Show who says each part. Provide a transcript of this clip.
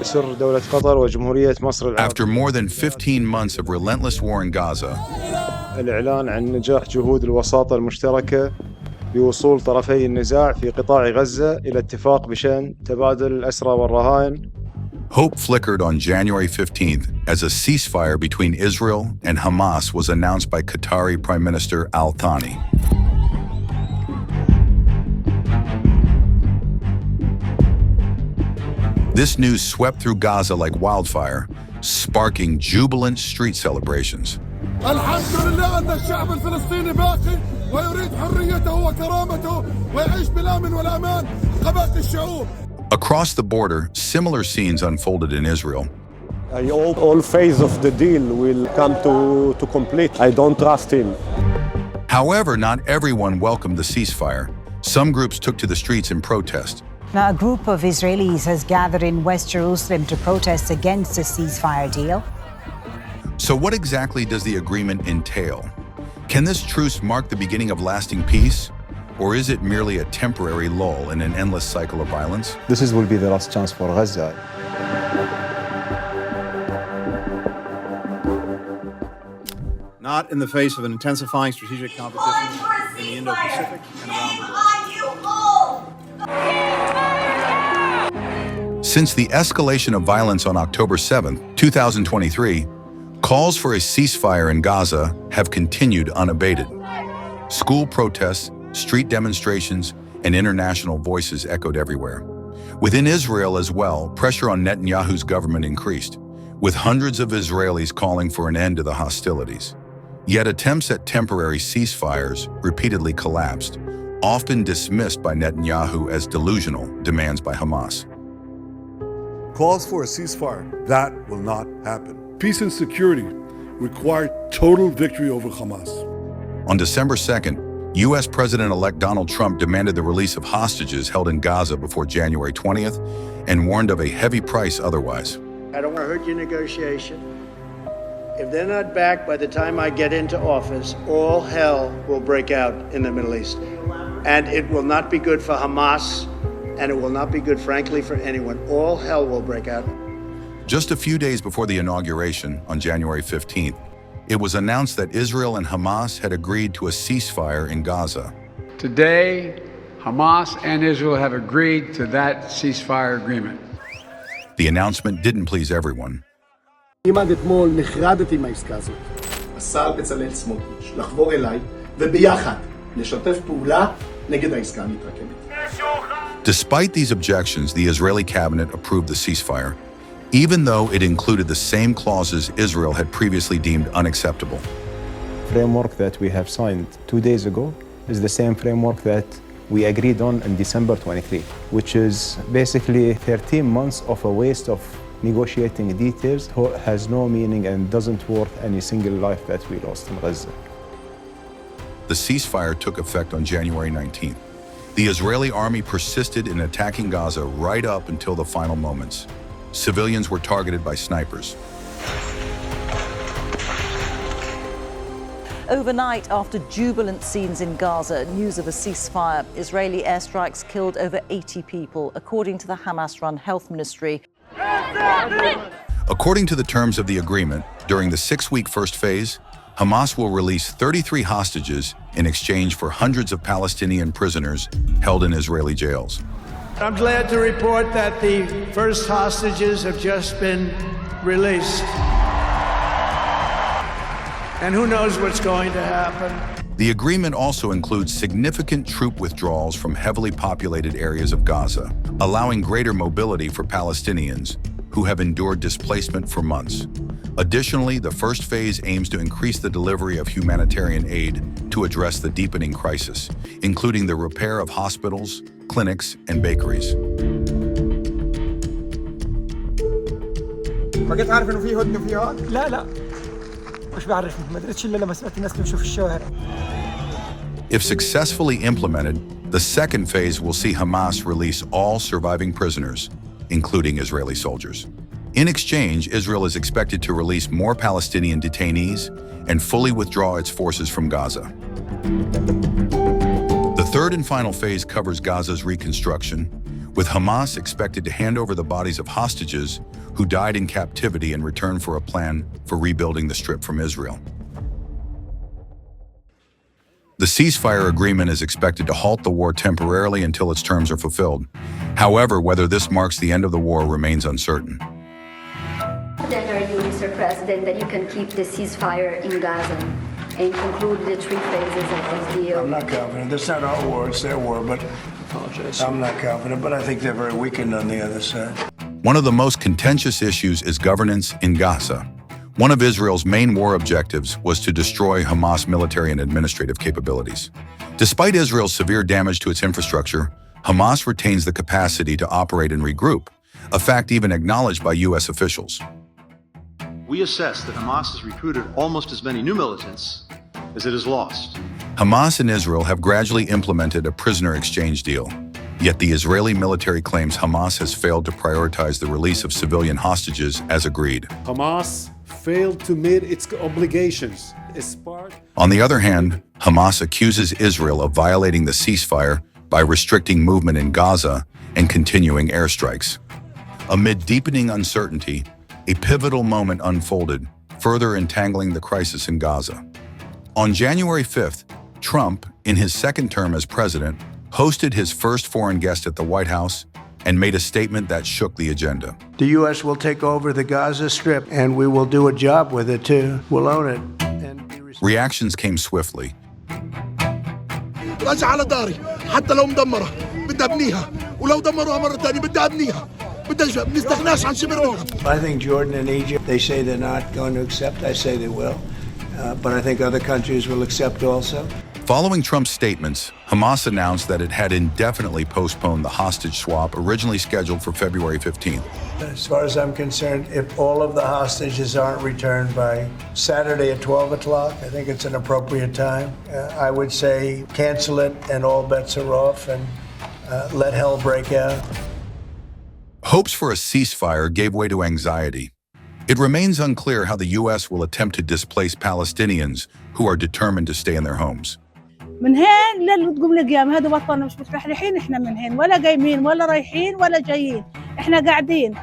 Speaker 1: سر دولة قطر وجمهورية مصر العربية.
Speaker 2: After more than 15 months of relentless war in Gaza,
Speaker 1: الإعلان عن نجاح جهود الوساطة المشتركة بوصول طرفي النزاع في قطاع غزة إلى اتفاق بشأن تبادل الأسرى والرهائن.
Speaker 2: hope flickered on January 15th as a ceasefire between Israel and Hamas was announced by Qatari Prime Minister Al Thani. This news swept through Gaza like wildfire, sparking jubilant street celebrations.
Speaker 3: الحمد لله أن الشعب الفلسطيني باقي ويريد حريته وكرامته ويعيش بالأمن والأمان كباقي الشعوب.
Speaker 2: Across the border, similar scenes unfolded in Israel.
Speaker 4: All phase of the deal will come to complete. I don't trust him.
Speaker 2: However, not everyone welcomed the ceasefire. Some groups took to the streets in protest.
Speaker 5: Now, a group of Israelis has gathered in West Jerusalem to protest against the ceasefire deal.
Speaker 2: So what exactly does the agreement entail? Can this truce mark the beginning of lasting peace? Or is it merely a temporary lull in an endless cycle of violence?
Speaker 6: This will be the last chance for Gaza.
Speaker 7: Not in the face of an intensifying strategic competition in the Indo-Pacific and around the world.
Speaker 2: Since the escalation of violence on October 7, 2023, calls for a ceasefire in Gaza have continued unabated. School protests, street demonstrations, and international voices echoed everywhere. Within Israel as well, pressure on Netanyahu's government increased, with hundreds of Israelis calling for an end to the hostilities. Yet attempts at temporary ceasefires repeatedly collapsed, often dismissed by Netanyahu as delusional demands by Hamas.
Speaker 3: Calls for a ceasefire. That will not happen. Peace and security require total victory over Hamas.
Speaker 2: On December 2nd, U.S. President-elect Donald Trump demanded the release of hostages held in Gaza before January 20th and warned of a heavy price otherwise.
Speaker 8: I don't want to hurt your negotiation. If they're not back by the time I get into office, all hell will break out in the Middle East. And it will not be good for Hamas, and it will not be good, frankly, for anyone. All hell will break out.
Speaker 2: Just a few days before the inauguration, on January 15th, it was announced that Israel and Hamas had agreed to a ceasefire in Gaza.
Speaker 9: Today, Hamas and Israel have agreed to that ceasefire agreement.
Speaker 2: The announcement didn't please everyone.
Speaker 10: עד אתמול נחרדתי מהעסקה הזאת. השר בצלאל סמוטריץ' לחבור אליי וביחד לשתף פעולה נגד העסקה המתרקמת.
Speaker 2: Despite these objections, the Israeli cabinet approved the ceasefire, even though it included the same clauses Israel had previously deemed unacceptable.
Speaker 6: Framework that we have signed 2 days ago is the same framework that we agreed on in December 23, which is basically 13 months of a waste of negotiating details, has no meaning and doesn't worth any single life that we lost in Gaza.
Speaker 2: The ceasefire took effect on January 19th. The Israeli army persisted in attacking Gaza right up until the final moments. Civilians were targeted by snipers.
Speaker 11: Overnight, after jubilant scenes in Gaza, news of a ceasefire, Israeli airstrikes killed over 80 people, according to the Hamas-run health ministry.
Speaker 2: According to the terms of the agreement, during the 6-week first phase, Hamas will release 33 hostages in exchange for hundreds of Palestinian prisoners held in Israeli jails.
Speaker 8: I'm glad to report that the first hostages have just been released. And who knows what's going to happen.
Speaker 2: The agreement also includes significant troop withdrawals from heavily populated areas of Gaza, allowing greater mobility for Palestinians who have endured displacement for months. Additionally, the first phase aims to increase the delivery of humanitarian aid to address the deepening crisis, including the repair of hospitals, clinics, and bakeries. If successfully implemented, the second phase will see Hamas release all surviving prisoners, including Israeli soldiers. In exchange, Israel is expected to release more Palestinian detainees and fully withdraw its forces from Gaza. The third and final phase covers Gaza's reconstruction, with Hamas expected to hand over the bodies of hostages who died in captivity in return for a plan for rebuilding the Strip from Israel. The ceasefire agreement is expected to halt the war temporarily until its terms are fulfilled. However, whether this marks the end of the war remains uncertain.
Speaker 12: Then are you, Mr. President, that you can keep the ceasefire in Gaza and conclude the 3 phases of this deal?
Speaker 8: I'm not confident. That's not our war, it's their war, but I'm not confident, but I think they're very weakened on the other side.
Speaker 2: One of the most contentious issues is governance in Gaza. One of Israel's main war objectives was to destroy Hamas military and administrative capabilities. Despite Israel's severe damage to its infrastructure, Hamas retains the capacity to operate and regroup, a fact even acknowledged by U.S. officials.
Speaker 7: We assess that Hamas has recruited almost as many new militants as it has lost.
Speaker 2: Hamas and Israel have gradually implemented a prisoner exchange deal. Yet the Israeli military claims Hamas has failed to prioritize the release of civilian hostages as agreed.
Speaker 4: Hamas failed to meet its obligations as part.
Speaker 2: On the other hand, Hamas accuses Israel of violating the ceasefire by restricting movement in Gaza and continuing airstrikes. Amid deepening uncertainty, a pivotal moment unfolded, further entangling the crisis in Gaza. On January 5th, Trump, in his second term as president, hosted his first foreign guest at the White House and made a statement that shook the agenda.
Speaker 8: The U.S. will take over the Gaza Strip, and we will do a job with it, too. We'll own it.
Speaker 2: Reactions came swiftly.
Speaker 3: راجع على داري حتى لو مدمرة بدي أبنيها ولو دمروها مرة ثانية بدي أبنيها بنستغناش عن شبر منها.
Speaker 8: I think Jordan and Egypt, they say they're not going to accept. I say they will. But I think other countries will accept also.
Speaker 2: Following Trump's statements, Hamas announced that it had indefinitely postponed the hostage swap originally scheduled for February 15th.
Speaker 8: As far as I'm concerned, if all of the hostages aren't returned by Saturday at 12 o'clock, I think it's an appropriate time. I would say cancel it and all bets are off and let hell break out.
Speaker 2: Hopes for a ceasefire gave way to anxiety. It remains unclear how the U.S. will attempt to displace Palestinians who are determined to stay in their homes.
Speaker 13: من هين لين تقوم القيام هذا وطننا مش مترحلحين احنا من هين ولا قايمين ولا رايحين ولا جايين احنا قاعدين